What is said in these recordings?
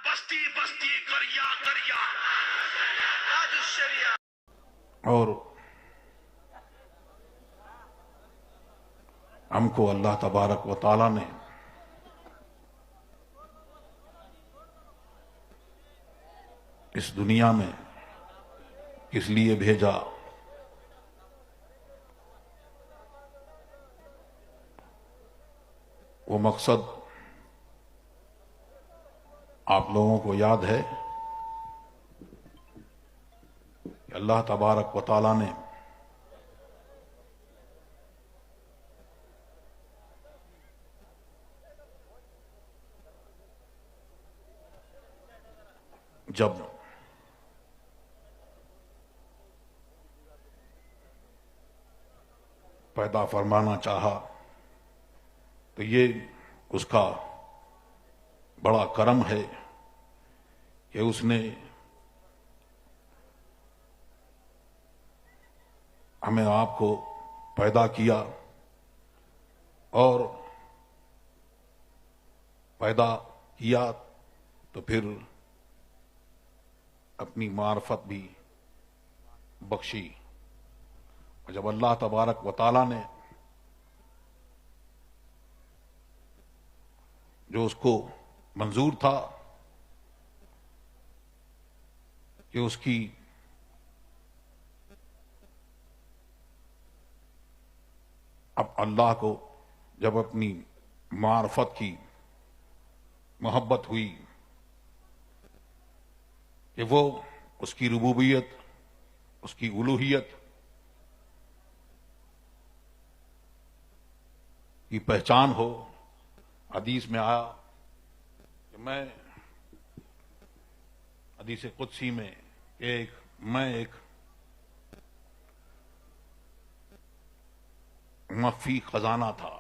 बस्ती बस्ती करिया करिया शरिया। और हमको अल्लाह तबारक व तआला ने इस दुनिया में किस लिए भेजा, वो मकसद आप लोगों को याद है कि अल्लाह तबारक व तआला ने जब पैदा फरमाना चाहा तो ये उसका बड़ा करम है कि उसने हमें आपको पैदा किया और पैदा किया तो फिर अपनी मार्फत भी बख्शी। और जब अल्लाह तबारक व तआला ने जो उसको मंजूर था कि उसकी अब अल्लाह को जब अपनी मार्फत की मोहब्बत हुई कि वो उसकी रुबूबियत, उसकी उलूहियत की पहचान हो। हदीस में आया कि हदीस कुदसी में मैं एक मख्फी खजाना था,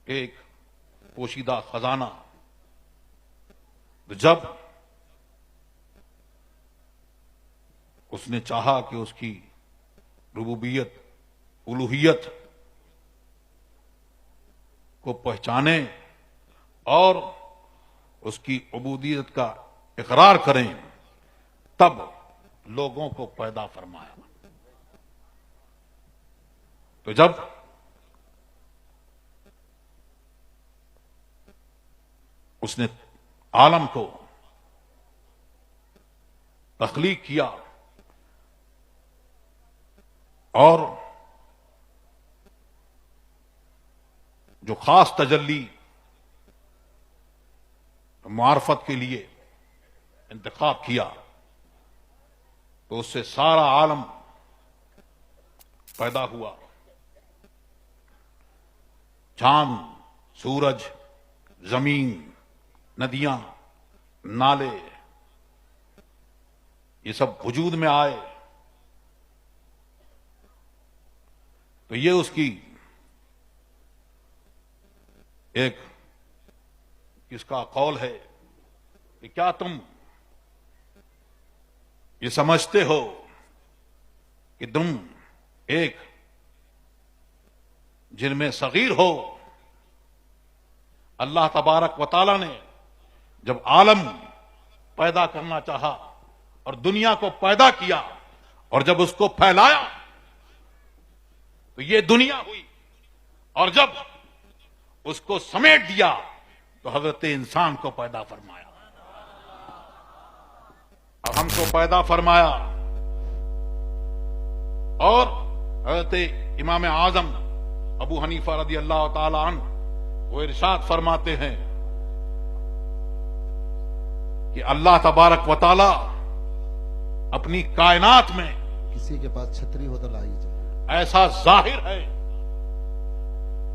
एक पोशीदा खजाना। तो जब उसने चाहा कि उसकी रुबूबियत, उलूहियत को पहचाने और उसकी उबूदियत का इकरार करें, तब लोगों को पैदा फरमाया। तो जब उसने आलम को तख्लीक किया और जो खास तजल्ली मार्फत के लिए इंतखाब किया, तो उससे सारा आलम पैदा हुआ। चांद, सूरज, जमीन, नदियां, नाले, ये सब वजूद में आए। तो ये उसकी एक किसका कौल है कि क्या तुम ये समझते हो कि तुम एक जिनमें सगीर हो। अल्लाह तबारक व तआला ने जब आलम पैदा करना चाहा और दुनिया को पैदा किया और जब उसको फैलाया तो ये दुनिया हुई, और जब उसको समेट दिया तो हजरत इंसान को पैदा फरमाया। और हमको पैदा फरमाया और हजरत इमाम आजम अबू हनीफा रदी अल्लाह ताला अन्हु वो इरशाद फरमाते हैं कि अल्लाह तबारक व तआला अपनी कायनात में, किसी के पास छतरी हो तो लाई जाए, ऐसा जाहिर है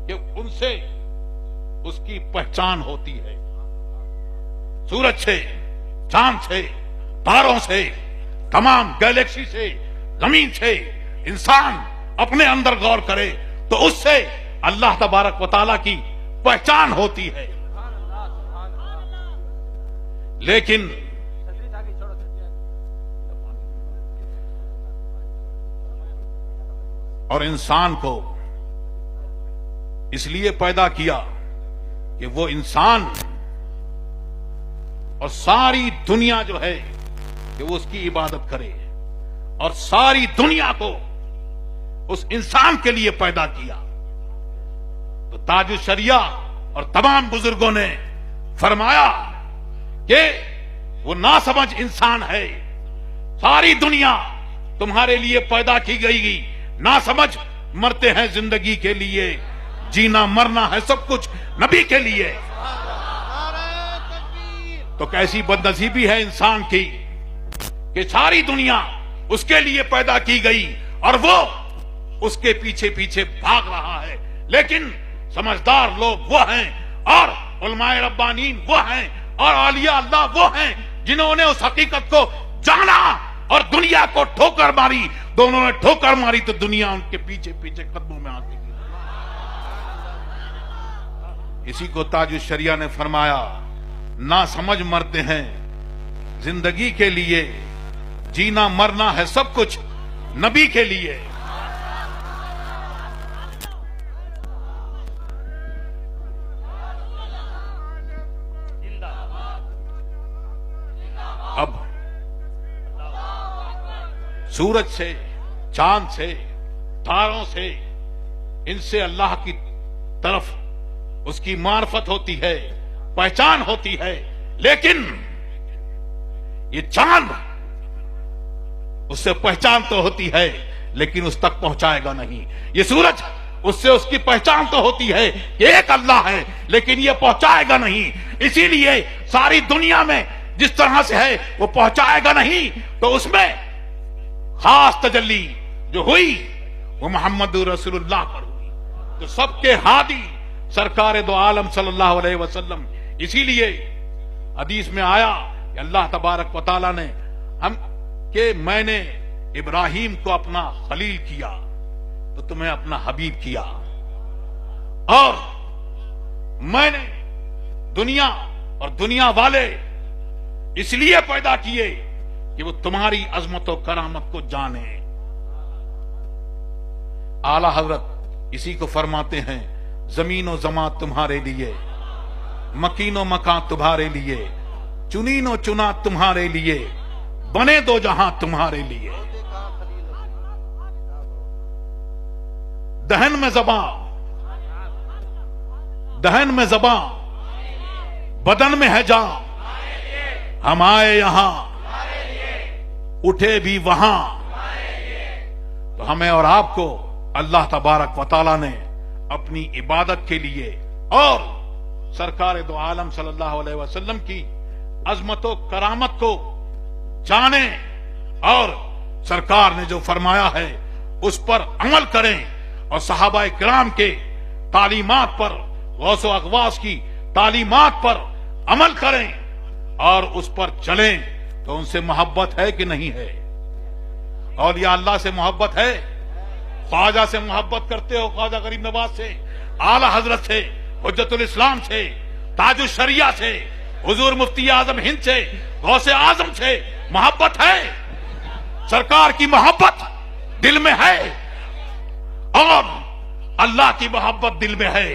कि उनसे उसकी पहचान होती है। सूरज से, चांद से, तारों से, तमाम गैलेक्सी से, जमीन से इंसान अपने अंदर गौर करे तो उससे अल्लाह तबारक व तआला की पहचान होती है। लेकिन और इंसान को इसलिए पैदा किया कि वो इंसान और सारी दुनिया जो है कि वो उसकी इबादत करे, और सारी दुनिया को उस इंसान के लिए पैदा किया। तो ताजुल शरिया और तमाम बुजुर्गों ने फरमाया कि वो नासमझ इंसान है, सारी दुनिया तुम्हारे लिए पैदा की गई, नासमझ मरते हैं जिंदगी के लिए, जीना मरना है सब कुछ नबी के लिए। तो कैसी बदनसीबी है इंसान की कि सारी दुनिया उसके लिए पैदा की गई और वो उसके पीछे पीछे भाग रहा है। लेकिन समझदार लोग वो हैं और उलमाए रब्बानीन वो हैं और औलिया अल्लाह वो हैं जिन्होंने उस हकीकत को जाना और दुनिया को ठोकर मारी। दोनों ने ठोकर मारी तो दुनिया उनके पीछे पीछे कदमों में आती गई। इसी को ताजुल शरिया ने फरमाया, ना समझ मरते हैं जिंदगी के लिए, जीना मरना है सब कुछ नबी के लिए। अब सूरज से, चांद से, तारों से, इनसे अल्लाह की तरफ उसकी मार्फत होती है, पहचान होती है। लेकिन ये चांद, उससे पहचान तो होती है लेकिन उस तक पहुंचाएगा नहीं। ये सूरज, उससे उसकी पहचान तो होती है कि एक अल्लाह है, लेकिन ये पहुंचाएगा नहीं। इसीलिए सारी दुनिया में जिस तरह से है वो पहुंचाएगा नहीं। तो उसमें खास तजल्ली जो हुई वो मोहम्मद रसूलुल्लाह पर हुई, तो सबके हादी सरकार दो आलम सल्लल्लाहु अलैहि वसल्लम। इसीलिए हदीस में आया कि अल्लाह तबारक व तआला ने हम कि मैंने इब्राहिम को अपना खलील किया तो तुम्हें अपना हबीब किया, और मैंने दुनिया और दुनिया वाले इसलिए पैदा किए कि वो तुम्हारी अजमत और करामत को जाने। आला हजरत इसी को फरमाते हैं, जमीनो जमा तुम्हारे लिए, मकीनो मकान तुम्हारे लिए, चुनीनो चुना तुम्हारे लिए, बने दो जहां तुम्हारे लिए। दहन में ज़बां, दहन में ज़बां, बदन में है जान, हम आए यहां उठे भी वहां। तो हमें और आपको अल्लाह तबारक व तआला ने अपनी इबादत के लिए और सरकार दो आलम सल्लल्लाहु अलैहि वसल्लम की अजमत व करामत को जाने, और सरकार ने जो फरमाया है उस पर अमल करें, और सहाबाए किराम के तालीमात पर, गौस व अगवास की तालीमात पर अमल करें और उस पर चलें। तो उनसे मोहब्बत है कि नहीं है? औलिया अल्लाह से मोहब्बत है? ख्वाजा से मोहब्बत करते हो? ख्वाजा गरीब नवाज से, आला हजरत से, हुज्जतुल इस्लाम से, ताजुल शरिया से, हुजूर मुफ्ती आजम हिंद से, गौसे आजम से मोहब्बत है? सरकार की मोहब्बत दिल में है और अल्लाह की मोहब्बत दिल में है।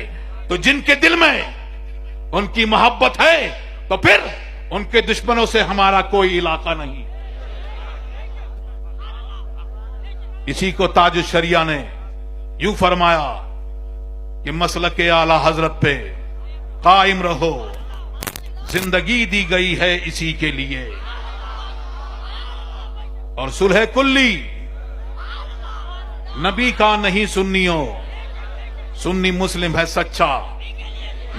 तो जिनके दिल में उनकी मोहब्बत है तो फिर उनके दुश्मनों से हमारा कोई इलाका नहीं। इसी को ताजुल शरिया ने यूं फरमाया कि मसलक आला हजरत पे कायम रहो, जिंदगी दी गई है इसी के लिए। और सुलह कुल्ली नबी का नहीं सुन्नियों, सुन्नी मुस्लिम है सच्चा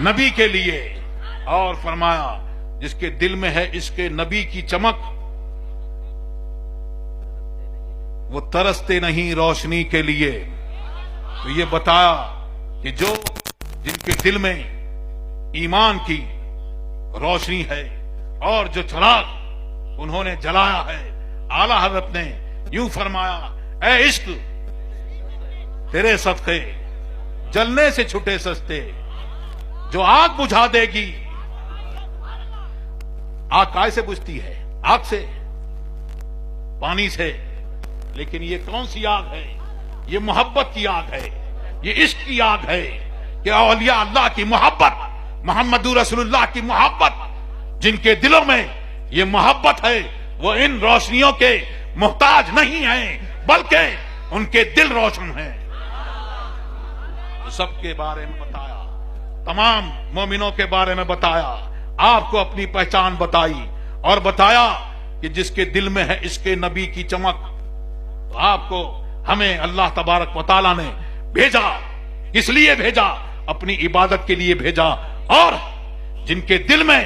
नबी के लिए। और फरमाया जिसके दिल में है इसके नबी की चमक, वो तरसते नहीं रोशनी के लिए। तो ये बताया कि जो जिनके दिल में ईमान की रोशनी है और जो चिराग उन्होंने जलाया है, आला हजरत ने यूं फरमाया, ऐ इश्क तेरे सदके जलने से छुटे सस्ते, जो आग बुझा देगी। आग काय से बुझती है? आग से, पानी से। लेकिन ये कौन सी आग है? ये मोहब्बत की आग है, ये इश्क की आग है कि औलिया अल्लाह की मोहब्बत, मोहम्मद रसूलुल्लाह की मोहब्बत जिनके दिलों में ये मोहब्बत है वो इन रोशनियों के मोहताज नहीं हैं, बल्कि उनके दिल रोशन हैं। तो सबके बारे में बताया, तमाम मोमिनों के बारे में बताया, आपको अपनी पहचान बताई और बताया कि जिसके दिल में है इसके नबी की चमक। तो आपको हमें अल्लाह तबारक व तआला ने भेजा, इसलिए भेजा, अपनी इबादत के लिए भेजा। और जिनके दिल में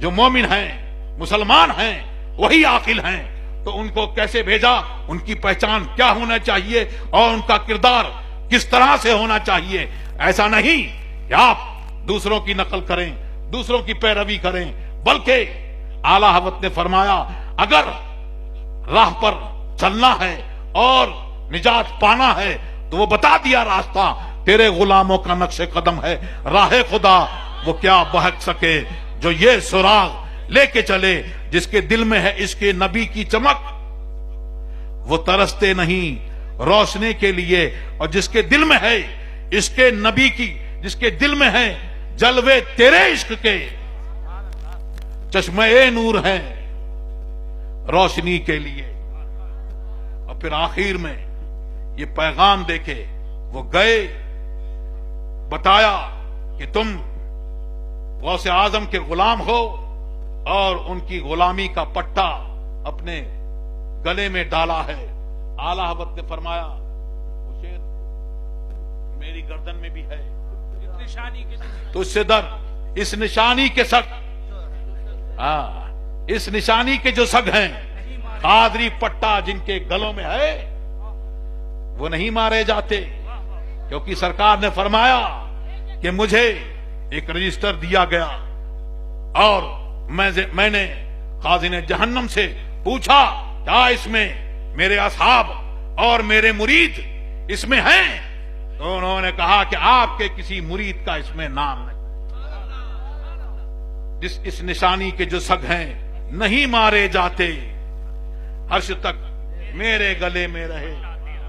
जो मोमिन हैं, मुसलमान हैं, वही आकिल हैं, तो उनको कैसे भेजा, उनकी पहचान क्या होना चाहिए और उनका किरदार किस तरह से होना चाहिए। ऐसा नहीं कि आप दूसरों की नकल करें, दूसरों की पैरवी करें, बल्कि आला हज़रत ने फरमाया अगर राह पर चलना है और निजात पाना है तो वो बता दिया रास्ता, तेरे गुलामों का नक्शे कदम है, राहे खुदा वो क्या बहक सके जो ये सुराग लेके चले। जिसके दिल में है इसके नबी की चमक वो तरसते नहीं रोशनी के लिए, और जिसके दिल में है इसके नबी की, जिसके दिल में है जलवे तेरे इश्क के, चश्मे नूर है रोशनी के लिए। और फिर आखिर में ये पैगाम देके वो गए, बताया कि तुम गौसे आजम के गुलाम हो और उनकी गुलामी का पट्टा अपने गले में डाला है। आला हज़रत ने फरमाया वो शेर मेरी गर्दन में भी है, तो इससे दर इस निशानी के सग, इस निशानी के जो सग हैं, कादरी पट्टा जिनके गलों में है वो नहीं मारे जाते, क्योंकि सरकार ने फरमाया कि मुझे एक रजिस्टर दिया गया और मैंने खाजिने जहन्नम से पूछा क्या इसमें मेरे असहाब और मेरे मुरीद इसमें हैं, तो उन्होंने कहा कि आपके किसी मुरीद का इसमें नाम नहीं। इस निशानी के जो सग हैं नहीं मारे जाते, हर्ष तक मेरे गले में रहे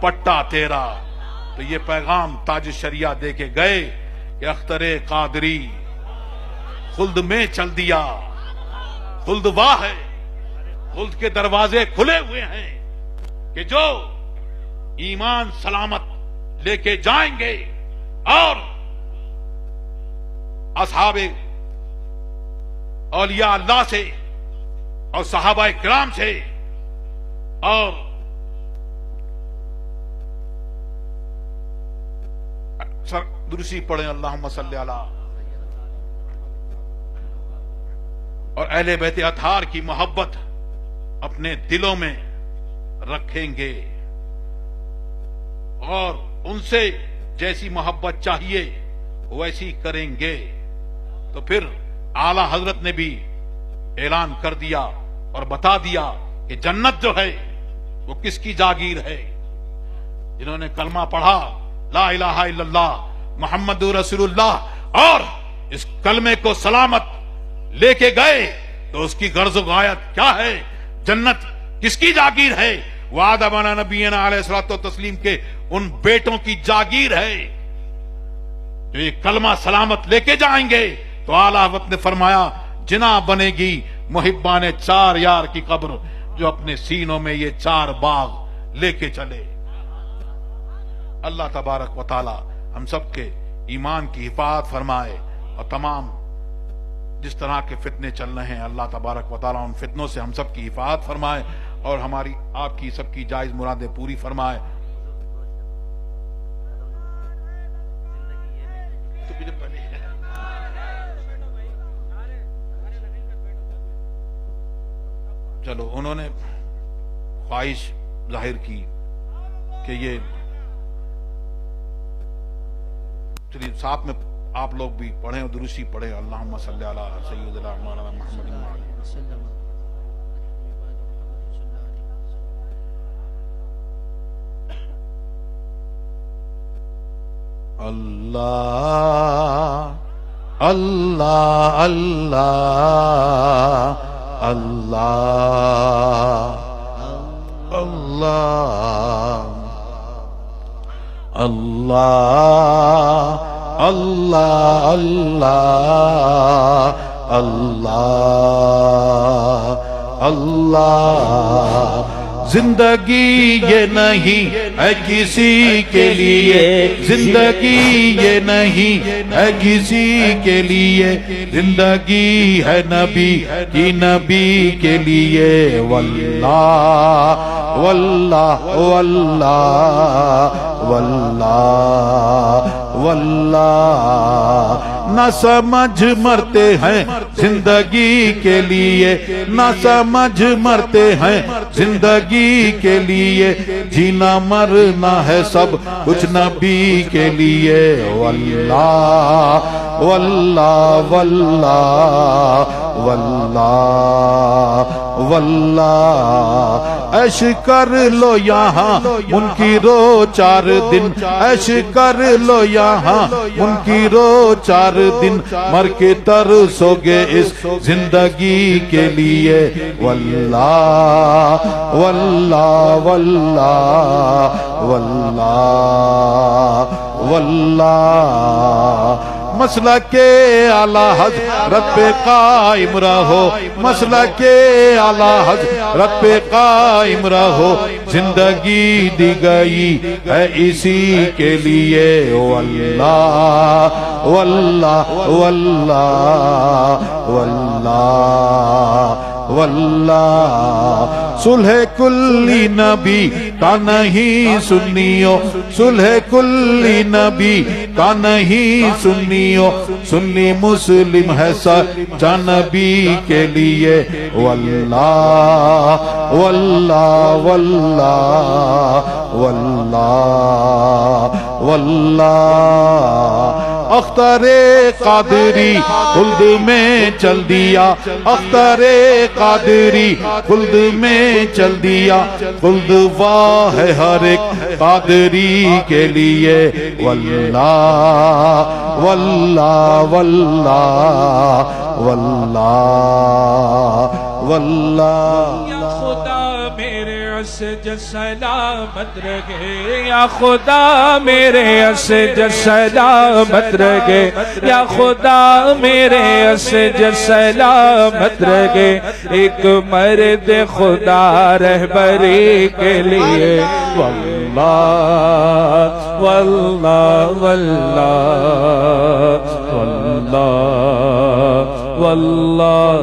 पट्टा तेरा। तो ये पैगाम ताज शरिया दे के गए कि अख्तरे कादरी खुल्द में चल दिया, खुल्द वाह है, खुल्द के दरवाजे खुले हुए हैं कि जो ईमान सलामत लेके जाएंगे और असहाबे औलिया अल्लाह से और सहाबा किराम से और दुरुसी पढ़े अल्लाहुम्मा सल्ली अला, और अहले बैत अतहार की मोहब्बत अपने दिलों में रखेंगे और उनसे जैसी मोहब्बत चाहिए वैसी करेंगे। तो फिर आला हजरत ने भी ऐलान कर दिया और बता दिया कि जन्नत जो है वो किसकी जागीर है। जिन्होंने कलमा पढ़ा ला इलाहा इल्लल्लाह मुहम्मदुर रसूलुल्लाह और इस कलमे को सलामत लेके गए, तो उसकी गर्ज गायत क्या है, जन्नत किसकी जागीर है, वादा बना नबीना अलैहिस्सलातु तस्लीम के उन बेटों की जागीर है जो ये कलमा सलामत लेके जाएंगे। तो आला हज़रत ने फरमाया जिना बनेगी मुहिब्बाने चार यार की कब्र जो अपने सीनों में ये चार बाग लेके चले। अल्लाह तबारक व तआला हम सबके ईमान की हिफाजत फरमाए और तमाम जिस तरह के फितने चल रहे हैं अल्लाह तबारक व तआला उन फितनों से हम सब की हिफाजत फरमाए और हमारी आपकी सबकी जायज मुरादें पूरी फरमाए। चलो उन्होंने ख्वाहिश जाहिर की कि ये चलिए साथ में आप लोग भी पढ़ें और दुरूसी पढ़ें। अल्लाहुम्मा सल्ली अला सय्यिदिना मौलाना मुहम्मद अल्लाह अल्लाह अल्लाह अल्लाह अल्लाह अल्लाह अल्लाह अल्लाह अल्लाह। जिंदगी ये नहीं है किसी के लिए, जिंदगी ये नहीं है किसी के लिए, जिंदगी है नबी की नबी के लिए। वल्लाह वल्लाह वल्लाह वल्लाह वल्लाह। न समझ मरते हैं जिंदगी के लिए, न समझ मरते हैं जिंदगी के लिए, जीना मरना है सब कुछ नबी के लिए। वल्लाह वल्लाह वल्लाह वल्लाह वल्लाह। ऐश कर लो यहाँ उनकी रो 4 दिन, ऐश कर लो यहाँ उनकी रो 4 दिन, मर के तरसोगे इस जिंदगी के लिए। वल्लाह वल्लाह वल्लाह वल्लाह वल्लाह। मसला के आला हज़रत पे कायम रहो, मसला के आला हज़रत पे कायम रहो, जिंदगी दी गई है इसी के लिए। वल्लाह वल्लाह वल्लाह वल्लाह वल्लाह। सुलह कुल्ली नबी का नहीं सुन्नियो, सुलह कुल्ली नबी का नहीं सुन्नियो, सुन्नी मुस्लिम है सच्चा नबी के लिए। वल्लाह वल्लाह वल्लाह वल्लाह वल्लाह। अख्तरे कादरी खुल्द में चल दिया, अख्तरे कादरी खुल्द में चल दिया, खुल्द वाह है हर एक कादरी के लिए। वल्लाह वल्लाह वल्लाह वल्लाह वल्लाह। सलामत रखे या खुदा मेरे असज सलामत रखे, या खुदा मेरे असज सलामत रखे। एक मर्द खुदा रहबरी के लिए। वल्लाह वल्लाह वल्लाह वल्लाह वल्लाह।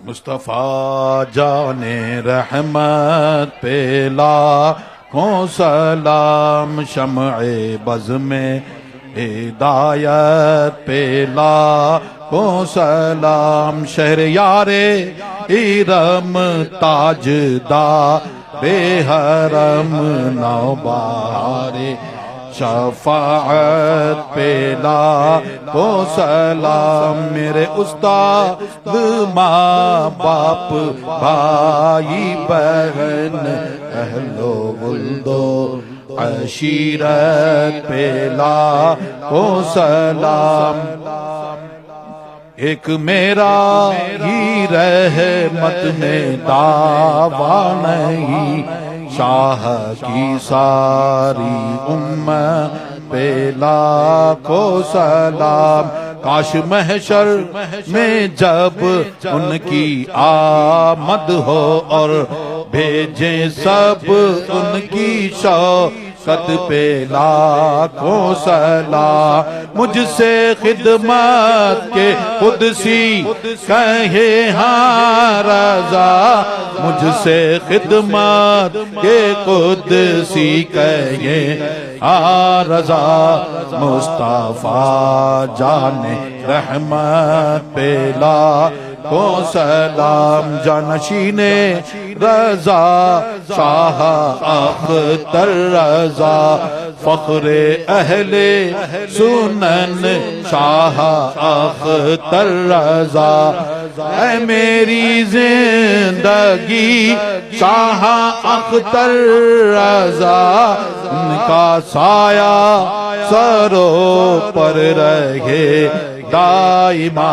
मुस्तफ़ा जाने रहमत पे लाखों सलाम, शम्ए बज़ में हिदायत पे लाखों सलाम। शहर यारे इरम ताजदा बेहरम नौबारे, शफाअत पे लाखों सलाम। मेरे उस्ताद माँ बाप भाई बहन अहलो वुल्दो अशीरत पे लाखों सलाम। एक मेरा ही रहमत में दावा नहीं, शाह की सारी उम्मत पे लाखों सलाम। काश महशर में जब उनकी आमद हो और भेजे सब उनकी शौकत पे लाखों सलाम। मुझसे खिदमत के कुदसी कहे हाँ रज़ा, मुझसे खिदमत के कुदसी कहे हाँ रज़ा। मुस्तफ़ा जाने रहमत पे लाखों सलाम। जानशीने रज़ा शाह अख्तर रज़ा, फ़ख्रे अहले सुनन शाह अख्तर रज़ा। ऐ मेरी जिंदगी शाह अख्तर रज़ा, उनका साया सरों पर रहे दाइमा।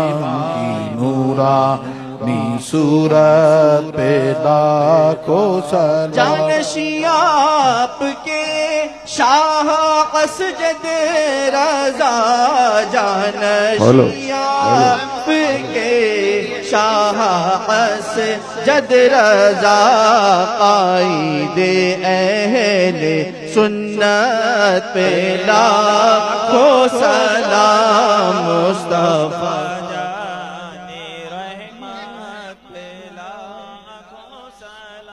उनकी नूरा अपनी सूरत पे लाखों सलाम। जानशिया आपके शाह असजद रजा, जानशिया आपके शाह असजद रजा, कायदे अहले सुन्नत पे लाखों सलाम।